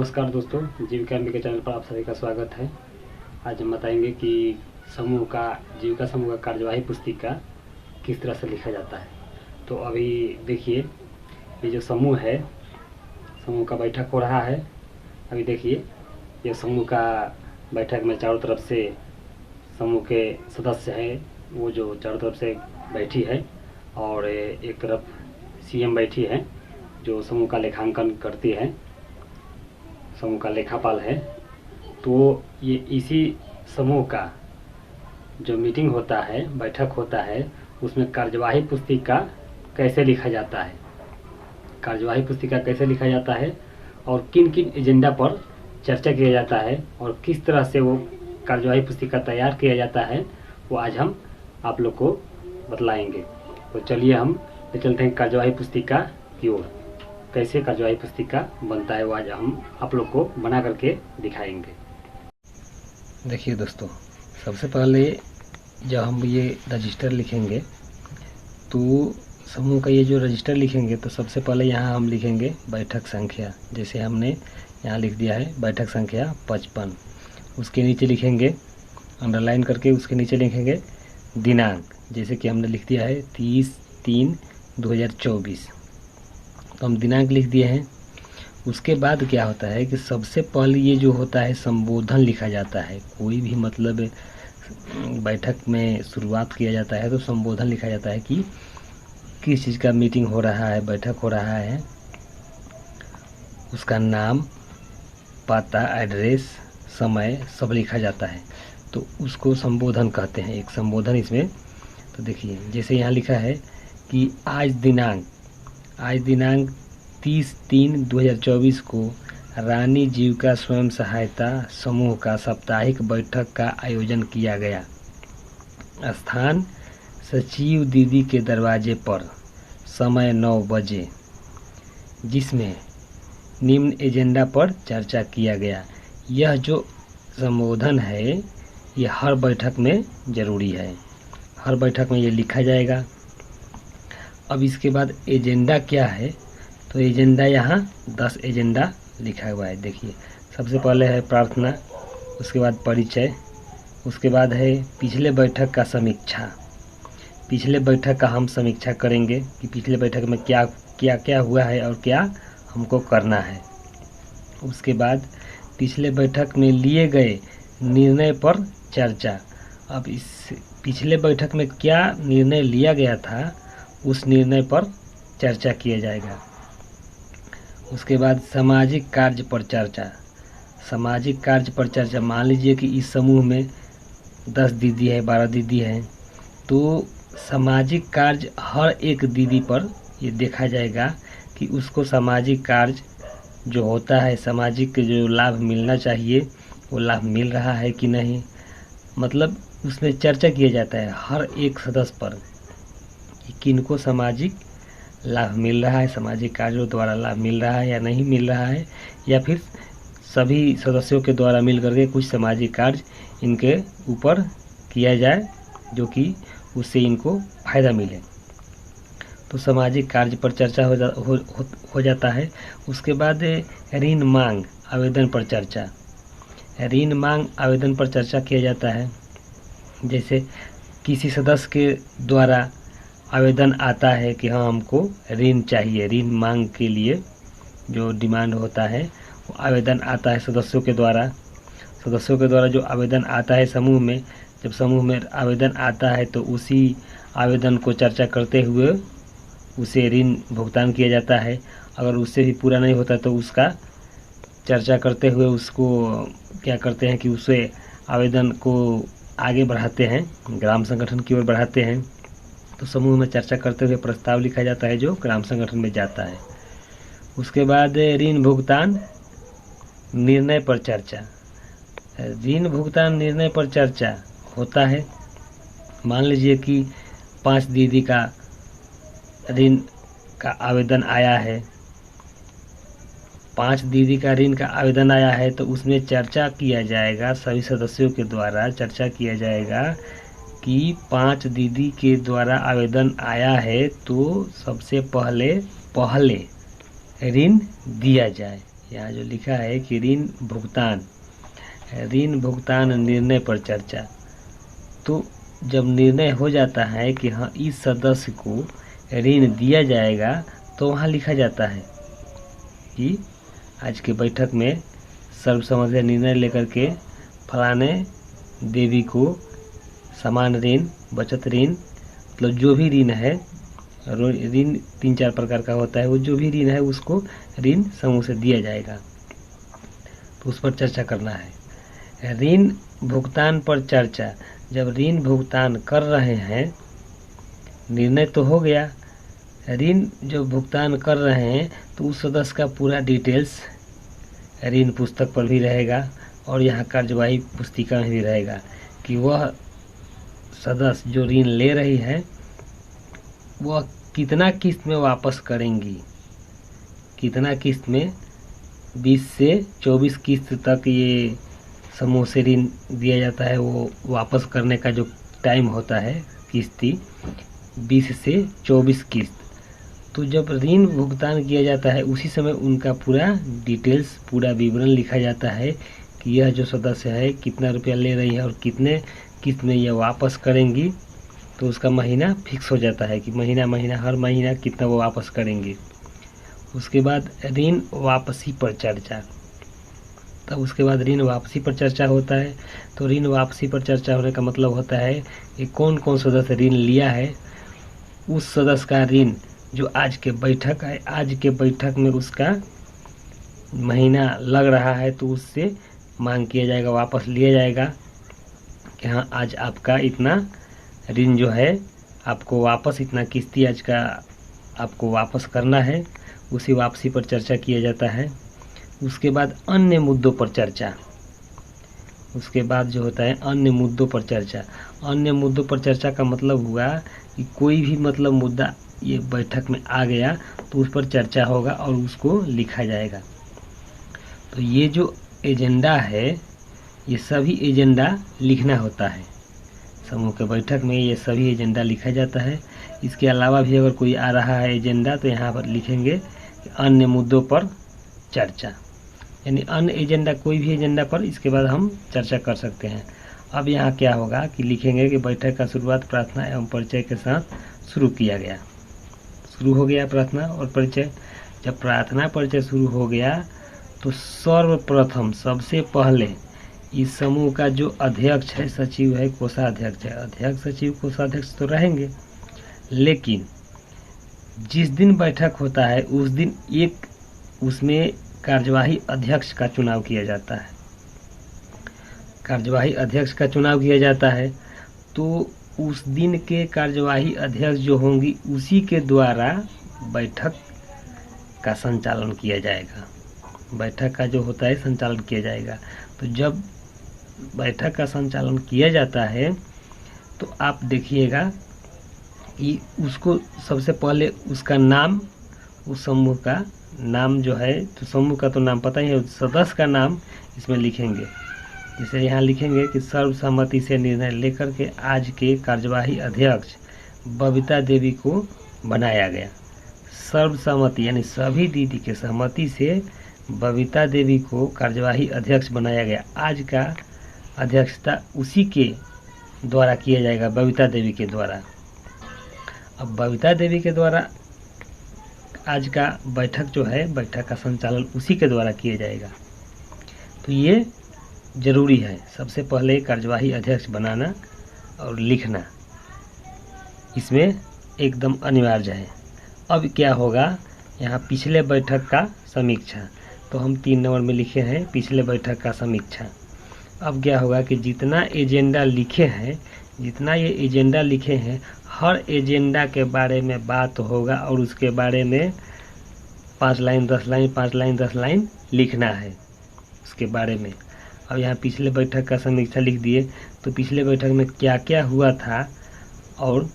नमस्कार दोस्तों, जीविका एमबी के चैनल पर आप सभी का स्वागत है। आज हम बताएंगे कि जीविका समूह का कार्यवाही पुस्तिका किस तरह से लिखा जाता है। तो अभी देखिए, ये जो समूह है, समूह का बैठक हो रहा है। अभी देखिए, ये समूह का बैठक में चारों तरफ से समूह के सदस्य हैं, वो जो चारों तरफ से बैठी है, और एक तरफ सीएम बैठी है जो समूह का लेखांकन करती है, समूह का लेखापाल है। तो ये इसी समूह का जो मीटिंग होता है, बैठक होता है, उसमें कार्यवाही पुस्तिका कैसे लिखा जाता है, कार्यवाही पुस्तिका कैसे लिखा जाता है और किन किन एजेंडा पर चर्चा किया जाता है और किस तरह से वो कार्यवाही पुस्तिका तैयार किया जाता है, वो आज हम आप लोग को बतलाएंगे। तो चलिए हम चलते हैं कार्यवाही पुस्तिका की ओर। कैसे कार्यवाही पुस्तिका बनता है वो आज हम आप लोग को बना करके दिखाएंगे। देखिए दोस्तों, सबसे पहले जब हम ये रजिस्टर लिखेंगे तो समूह का ये जो रजिस्टर लिखेंगे तो सबसे पहले यहाँ हम लिखेंगे बैठक संख्या। जैसे हमने यहाँ लिख दिया है बैठक संख्या 55। उसके नीचे लिखेंगे अंडरलाइन करके, उसके नीचे लिखेंगे दिनांक, जैसे कि हमने लिख दिया है 30/3/2024। तो हम दिनांक लिख दिए हैं। उसके बाद क्या होता है कि सबसे पहले ये जो होता है संबोधन लिखा जाता है। कोई भी मतलब बैठक में शुरुआत किया जाता है तो संबोधन लिखा जाता है कि किस चीज़ का मीटिंग हो रहा है, बैठक हो रहा है, उसका नाम, पता, एड्रेस, समय सब लिखा जाता है। तो उसको संबोधन कहते हैं, एक संबोधन इसमें। तो देखिए, जैसे यहाँ लिखा है कि आज दिनांक 30/3/2024 को रानी जीविका स्वयं सहायता समूह का साप्ताहिक बैठक का आयोजन किया गया। स्थान सचिव दीदी के दरवाजे पर, समय 9 बजे, जिसमें निम्न एजेंडा पर चर्चा किया गया। यह जो संबोधन है ये हर बैठक में ज़रूरी है, हर बैठक में ये लिखा जाएगा। अब इसके बाद एजेंडा क्या है, तो एजेंडा यहाँ 10 एजेंडा लिखा हुआ है। देखिए, सबसे पहले है प्रार्थना, उसके बाद परिचय, उसके बाद है पिछले बैठक का समीक्षा। पिछले बैठक का हम समीक्षा करेंगे कि पिछले बैठक में क्या क्या क्या हुआ है और क्या हमको करना है। उसके बाद पिछले बैठक में लिए गए निर्णय पर चर्चा। अब इस पिछले बैठक में क्या निर्णय लिया गया था उस निर्णय पर चर्चा किया जाएगा। उसके बाद सामाजिक कार्य पर चर्चा। सामाजिक कार्य पर चर्चा, मान लीजिए कि इस समूह में 10 दीदी है, 12 दीदी हैं, तो सामाजिक कार्य हर एक दीदी पर ये देखा जाएगा कि उसको सामाजिक कार्य जो होता है, सामाजिक जो लाभ मिलना चाहिए वो लाभ मिल रहा है कि नहीं। मतलब उसमें चर्चा किया जाता है हर एक सदस्य पर कि किनको सामाजिक लाभ मिल रहा है, सामाजिक कार्यों द्वारा लाभ मिल रहा है या नहीं मिल रहा है, या फिर सभी सदस्यों के द्वारा मिल करके कुछ सामाजिक कार्य इनके ऊपर किया जाए जो कि उससे इनको फायदा मिले। तो सामाजिक कार्य पर चर्चा हो जाता है। उसके बाद ऋण मांग आवेदन पर चर्चा। ऋण मांग आवेदन पर चर्चा किया जाता है। जैसे किसी सदस्य के द्वारा आवेदन आता है कि हाँ हमको ऋण चाहिए, ऋण मांग के लिए जो डिमांड होता है वो आवेदन आता है सदस्यों के द्वारा जो आवेदन आता है समूह में। जब समूह में आवेदन आता है तो उसी आवेदन को चर्चा करते हुए उसे ऋण भुगतान किया जाता है। अगर उससे भी पूरा नहीं होता तो उसका चर्चा करते हुए उसको क्या करते हैं कि उसे आवेदन को आगे बढ़ाते हैं, ग्राम संगठन की ओर बढ़ाते हैं। तो समूह में चर्चा करते हुए प्रस्ताव लिखा जाता है जो ग्राम संगठन में जाता है। उसके बाद ऋण भुगतान निर्णय पर चर्चा। ऋण भुगतान निर्णय पर चर्चा होता है। मान लीजिए कि 5 दीदी का ऋण का आवेदन आया है, 5 दीदी का ऋण का आवेदन आया है, तो उसमें चर्चा किया जाएगा, सभी सदस्यों के द्वारा चर्चा किया जाएगा कि 5 दीदी के द्वारा आवेदन आया है तो सबसे पहले ऋण दिया जाए यहाँ जो लिखा है कि ऋण भुगतान निर्णय पर चर्चा। तो जब निर्णय हो जाता है कि हाँ इस सदस्य को ऋण दिया जाएगा, तो वहाँ लिखा जाता है कि आज के बैठक में सर्वसम्मति से निर्णय लेकर के फलाने देवी को समान ऋण, बचत ऋण, मतलब जो भी ऋण है, ऋण 3-4 प्रकार का होता है, वो जो भी ऋण है उसको ऋण समूह से दिया जाएगा, तो उस पर चर्चा करना है। ऋण भुगतान पर चर्चा, जब ऋण भुगतान कर रहे हैं, निर्णय तो हो गया, ऋण जो भुगतान कर रहे हैं तो उस सदस्य का पूरा डिटेल्स ऋण पुस्तक पर भी रहेगा और यहाँ कार्यवाही पुस्तिका में भी रहेगा कि वह सदस्य जो ऋण ले रही है वह कितना किस्त में वापस करेंगी, कितना किस्त में, 20 से 24 किस्त तक ये समूह से ऋण दिया जाता है। वो वापस करने का जो टाइम होता है किस्ती 20 से 24 किस्त। तो जब ऋण भुगतान किया जाता है उसी समय उनका पूरा डिटेल्स, पूरा विवरण लिखा जाता है कि यह जो सदस्य है कितना रुपया ले रही है और कितने किस्त में यह वापस करेंगी। तो उसका महीना फिक्स हो जाता है कि महीना हर महीना कितना वो वापस करेंगे। उसके बाद ऋण वापसी पर चर्चा, तब उसके बाद ऋण वापसी पर चर्चा होता है। तो ऋण वापसी पर चर्चा होने का मतलब होता है कि कौन कौन सदस्य ऋण लिया है, उस सदस्य का ऋण जो आज के बैठक है, आज के बैठक में उसका महीना लग रहा है तो उससे मांग किया जाएगा, वापस लिया जाएगा कि हाँ आज आपका इतना ऋण जो है आपको वापस, इतना किस्ती आज का आपको वापस करना है। उसी वापसी पर चर्चा किया जाता है। उसके बाद अन्य मुद्दों पर चर्चा, उसके बाद जो होता है अन्य मुद्दों पर चर्चा। अन्य मुद्दों पर चर्चा का मतलब हुआ कि कोई भी मतलब मुद्दा ये बैठक में आ गया तो उस पर चर्चा होगा और उसको लिखा जाएगा। तो ये जो एजेंडा है, ये सभी एजेंडा लिखना होता है। समूह के बैठक में ये सभी एजेंडा लिखा जाता है। इसके अलावा भी अगर कोई आ रहा है एजेंडा तो यहाँ पर लिखेंगे कि अन्य मुद्दों पर चर्चा, यानी अन्य एजेंडा, कोई भी एजेंडा पर इसके बाद हम चर्चा कर सकते हैं। अब यहाँ क्या होगा कि लिखेंगे कि बैठक का शुरुआत प्रार्थना एवं परिचय के साथ शुरू किया गया। शुरू हो गया प्रार्थना और परिचय। जब प्रार्थना परिचय शुरू हो गया तो सर्वप्रथम, सबसे पहले इस समूह का जो अध्यक्ष है, सचिव है, कोषाध्यक्ष है, अध्यक्ष, सचिव, कोषाध्यक्ष तो रहेंगे, लेकिन जिस दिन बैठक होता है उस दिन एक उसमें कार्यवाही अध्यक्ष का चुनाव किया जाता है। कार्यवाही अध्यक्ष का चुनाव किया जाता है तो उस दिन के कार्यवाही अध्यक्ष जो होंगी उसी के द्वारा बैठक का संचालन किया जाएगा। बैठक का जो होता है संचालन किया जाएगा। तो जब बैठक का संचालन किया जाता है तो आप देखिएगा कि उसको सबसे पहले उसका नाम, उस समूह का नाम जो है, तो समूह का तो नाम पता ही है, सदस्य का नाम इसमें लिखेंगे। जैसे यहाँ लिखेंगे कि सर्वसम्मति से निर्णय लेकर के आज के कार्यवाही अध्यक्ष बबीता देवी को बनाया गया। सर्वसम्मति यानी सभी दीदी के सहमति से बबीता देवी को कार्यवाही अध्यक्ष बनाया गया। आज का अध्यक्षता उसी के द्वारा किया जाएगा, बबीता देवी के द्वारा। अब बबीता देवी के द्वारा आज का बैठक जो है, बैठक का संचालन उसी के द्वारा किया जाएगा। तो ये जरूरी है, सबसे पहले कार्यवाही अध्यक्ष बनाना और लिखना इसमें एकदम अनिवार्य है। अब क्या होगा, यहाँ पिछले बैठक का समीक्षा, तो हम 3 नंबर में लिखे हैं पिछले बैठक का समीक्षा। अब क्या होगा कि जितना एजेंडा लिखे हैं, जितना ये एजेंडा लिखे हैं, हर एजेंडा के बारे में बात होगा और उसके बारे में 5 लाइन 10 लाइन 5 लाइन 10 लाइन लिखना है उसके बारे में। अब यहाँ पिछले बैठक का समीक्षा लिख दिए, तो पिछले बैठक में क्या क्या हुआ था और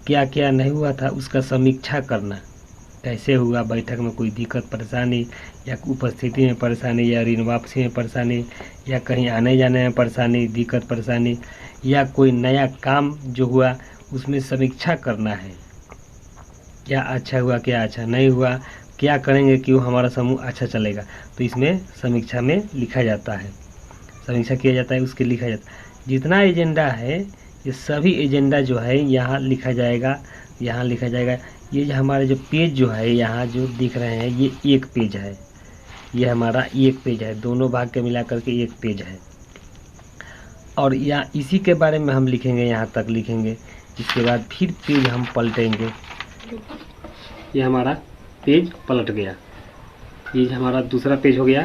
क्या क्या नहीं हुआ था उसका समीक्षा करना। कैसे हुआ बैठक में, कोई दिक्कत परेशानी या उपस्थिति में परेशानी या ऋण वापसी में परेशानी या कहीं आने जाने में परेशानी, दिक्कत परेशानी, या कोई नया काम जो हुआ उसमें समीक्षा करना है। क्या अच्छा हुआ, क्या अच्छा नहीं हुआ, क्या करेंगे कि वो हमारा समूह अच्छा चलेगा। तो इसमें समीक्षा में लिखा जाता है, समीक्षा किया जाता है, उसके लिखा जाता है। जितना एजेंडा है ये सभी एजेंडा जो है यहाँ लिखा जाएगा, यहाँ लिखा जाएगा। ये जो हमारे जो पेज जो है यहाँ जो दिख रहे हैं ये एक पेज है, ये हमारा एक पेज है, दोनों भाग के मिला करके एक पेज है। और यहाँ इसी के बारे में हम लिखेंगे, यहाँ तक लिखेंगे। इसके बाद फिर पेज हम पलटेंगे, ये हमारा पेज पलट गया, ये हमारा दूसरा पेज हो गया।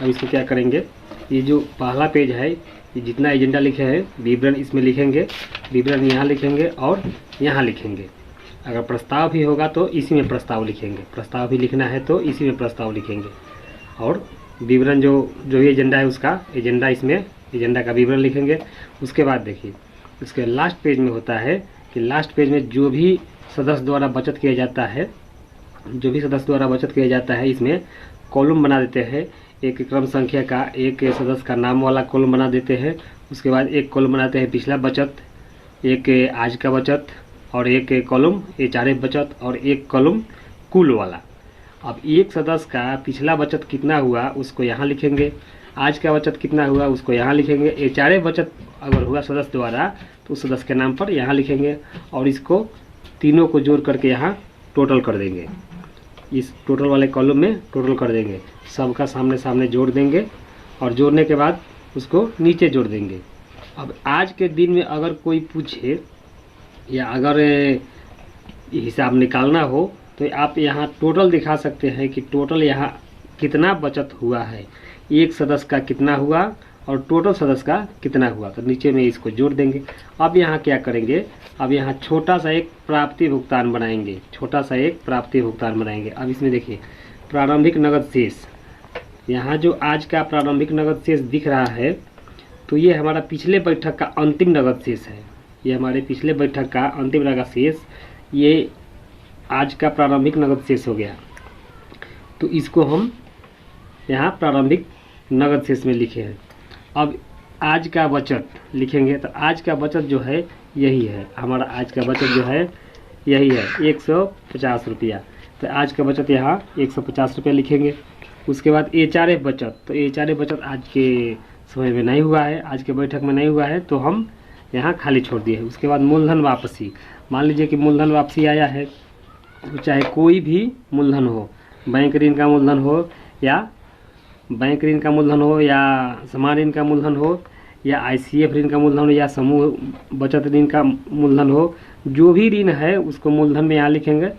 अब इसको क्या करेंगे, ये जो पहला पेज है ये जितना एजेंडा लिखे हैं विवरण इसमें लिखेंगे, विवरण यहाँ लिखेंगे और यहाँ लिखेंगे। अगर प्रस्ताव भी होगा तो इसी में प्रस्ताव लिखेंगे, प्रस्ताव भी लिखना है तो इसी में प्रस्ताव लिखेंगे। और विवरण जो भी एजेंडा है उसका एजेंडा, इसमें एजेंडा का विवरण लिखेंगे। उसके बाद देखिए उसके लास्ट पेज में होता है कि लास्ट पेज में जो भी सदस्य द्वारा बचत किया जाता है, जो भी सदस्य द्वारा बचत किया जाता है इसमें कॉलम बना देते हैं। एक क्रम संख्या का एक सदस्य का नाम वाला कॉलम बना देते हैं। उसके बाद एक कॉलम बनाते हैं पिछला बचत, एक आज का बचत, और एक कॉलम एचआरएफ बचत, और एक कॉलम कुल वाला। अब एक सदस्य का पिछला बचत कितना हुआ उसको यहाँ लिखेंगे, आज का बचत कितना हुआ उसको यहाँ लिखेंगे, एचआरएफ बचत अगर हुआ सदस्य द्वारा तो उस सदस्य के नाम पर यहाँ लिखेंगे, और इसको तीनों को जोड़ करके यहाँ टोटल कर देंगे। इस टोटल वाले कॉलम में टोटल कर देंगे, सबका सामने सामने जोड़ देंगे, और जोड़ने के बाद उसको नीचे जोड़ देंगे। अब आज के दिन में अगर कोई पूछे या अगर हिसाब निकालना हो तो आप यहाँ टोटल दिखा सकते हैं कि टोटल यहाँ कितना बचत हुआ है, एक सदस्य का कितना हुआ और टोटल सदस्य का कितना हुआ, तो नीचे में इसको जोड़ देंगे। अब यहाँ क्या करेंगे, अब यहाँ छोटा सा एक प्राप्ति भुगतान बनाएंगे, छोटा सा एक प्राप्ति भुगतान बनाएंगे। अब इसमें देखिए प्रारंभिक नगद शेष, यहाँ जो आज का प्रारंभिक नगद शेष दिख रहा है तो ये हमारा पिछले बैठक का अंतिम नगद शेष है, ये हमारे पिछले बैठक का अंतिम नगद शेष, ये आज का प्रारंभिक नगद शेष हो गया। तो इसको हम यहाँ प्रारंभिक नगद शेष में लिखे हैं। अब आज का बचत लिखेंगे, तो आज का बचत जो है यही है, हमारा आज का बचत जो है यही है 150 रुपया। तो आज का बचत यहाँ 150 रुपया लिखेंगे। उसके बाद एचआरएफ बचत, तो एचआरएफ बचत आज के समय में नहीं हुआ है, आज के बैठक में नहीं हुआ है, तो हम यहाँ खाली छोड़ दिए। उसके बाद मूलधन वापसी, मान लीजिए कि मूलधन वापसी आया है, तो चाहे कोई भी मूलधन हो, बैंक ऋण का मूलधन हो या बैंक ऋण का मूलधन हो या समान ऋण का मूलधन हो या आईसीएफ ऋण का मूलधन हो या समूह बचत ऋण का मूलधन हो, जो भी ऋण है उसको मूलधन में यहाँ लिखेंगे,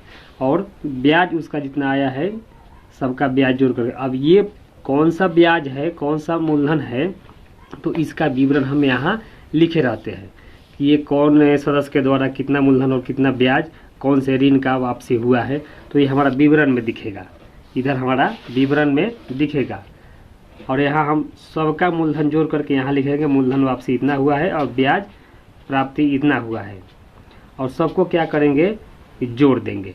और ब्याज उसका जितना आया है सबका ब्याज जोड़ करके। अब ये कौन सा ब्याज है, कौन सा मूलधन है, तो इसका विवरण हम यहाँ लिखे रहते हैं कि ये कौन सदस्य के द्वारा कितना मूलधन और कितना ब्याज कौन से ऋण का वापसी हुआ है, तो ये हमारा विवरण में दिखेगा, इधर हमारा विवरण में दिखेगा। और यहाँ हम सबका मूलधन जोड़ करके यहाँ लिखेंगे मूलधन वापसी इतना हुआ है और ब्याज प्राप्ति इतना हुआ है, और सबको क्या करेंगे जोड़ देंगे।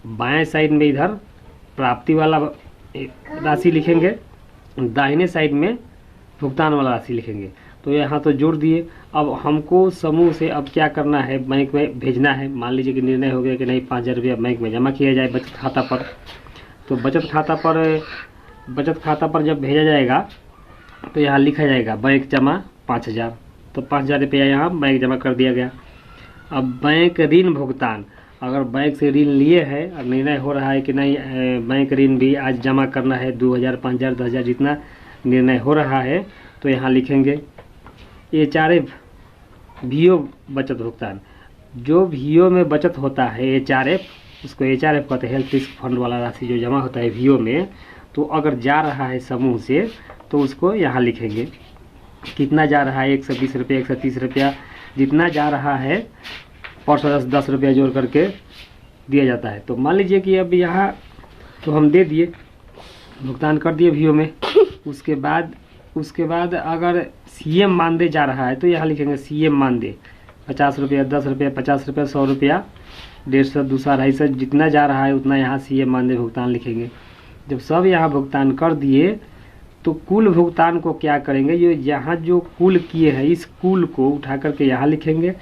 बाएं साइड में इधर प्राप्ति वाला राशि लिखेंगे, दाहिने साइड में भुगतान वाला राशि लिखेंगे। तो यहाँ तो जोड़ दिए। अब हमको समूह से अब क्या करना है, बैंक में भेजना है। मान लीजिए कि निर्णय हो गया कि नहीं 5000 रुपया बैंक में जमा किया जाए बचत खाता पर। तो बचत खाता पर जब भेजा जाएगा तो यहाँ लिखा जाएगा बैंक जमा 5000, तो 5000 रुपया यहाँ बैंक जमा कर दिया गया। अब बैंक ऋण भुगतान, अगर बैंक से ऋण लिए है और निर्णय हो रहा है कि नहीं बैंक ऋण भी आज जमा करना है 2000, 5000, 10000 जितना निर्णय हो रहा है, तो यहाँ लिखेंगे एचआरएफ वीओ बचत भुगतान। जो वीओ में बचत होता है एचआरएफ, उसको एचआरएफ कहते हैं, हेल्थ रिस्क फंड वाला राशि जो जमा होता है वीओ में, तो अगर जा रहा है समूह से तो उसको यहाँ लिखेंगे कितना जा रहा है, 120 रुपया, 130 रुपया, जितना जा रहा है पर सदस्य 10 रुपया जोड़ करके दिया जाता है। तो मान लीजिए कि अब यहाँ तो हम दे दिए, भुगतान कर दिए वीओ में। उसके बाद अगर सीएम मानदेय जा रहा है तो यहाँ लिखेंगे सीएम मानदेय 50 रुपया, 10 रुपया, 50 रुपया, 100 रुपया, 150, 200, 250 जितना जा रहा है उतना यहाँ सीएम मानदेय भुगतान लिखेंगे। जब सब यहाँ भुगतान कर दिए तो कुल भुगतान को क्या करेंगे, ये यहाँ जो कुल किए हैं इस कुल को उठा करके यहाँ लिखेंगे,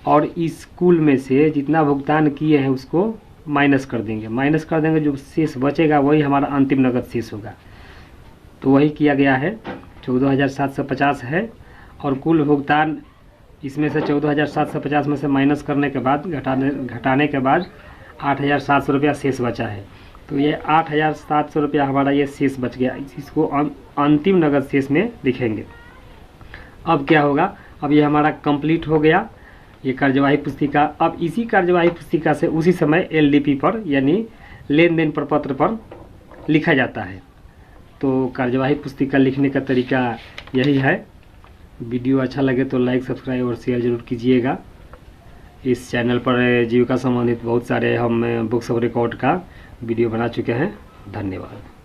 और इस कुल में से जितना भुगतान किए हैं उसको माइनस कर देंगे। माइनस कर देंगे, जो शेष बचेगा वही हमारा अंतिम नगद शेष होगा। तो वही किया गया है, 14,750 है। और कुल भुगतान इसमें से 14,750 में से माइनस करने के बाद घटाने के बाद 8,700 रुपया शेष बचा है। तो ये 8,700 रुपया हमारा ये शेष बच गया। इसको अंतिम नगद शेष में लिखेंगे। अब क्या होगा, अब ये हमारा कंप्लीट हो गया ये कार्यवाही पुस्तिका। अब इसी कार्यवाही पुस्तिका से उसी समय LDP पर यानी लेन देन प्रपत्र पर लिखा जाता है। तो कार्यवाही पुस्तिका लिखने का तरीका यही है। वीडियो अच्छा लगे तो लाइक, सब्सक्राइब और शेयर जरूर कीजिएगा। इस चैनल पर जीविका संबंधित बहुत सारे हम बुक्स ऑफ रिकॉर्ड का वीडियो बना चुके हैं। धन्यवाद।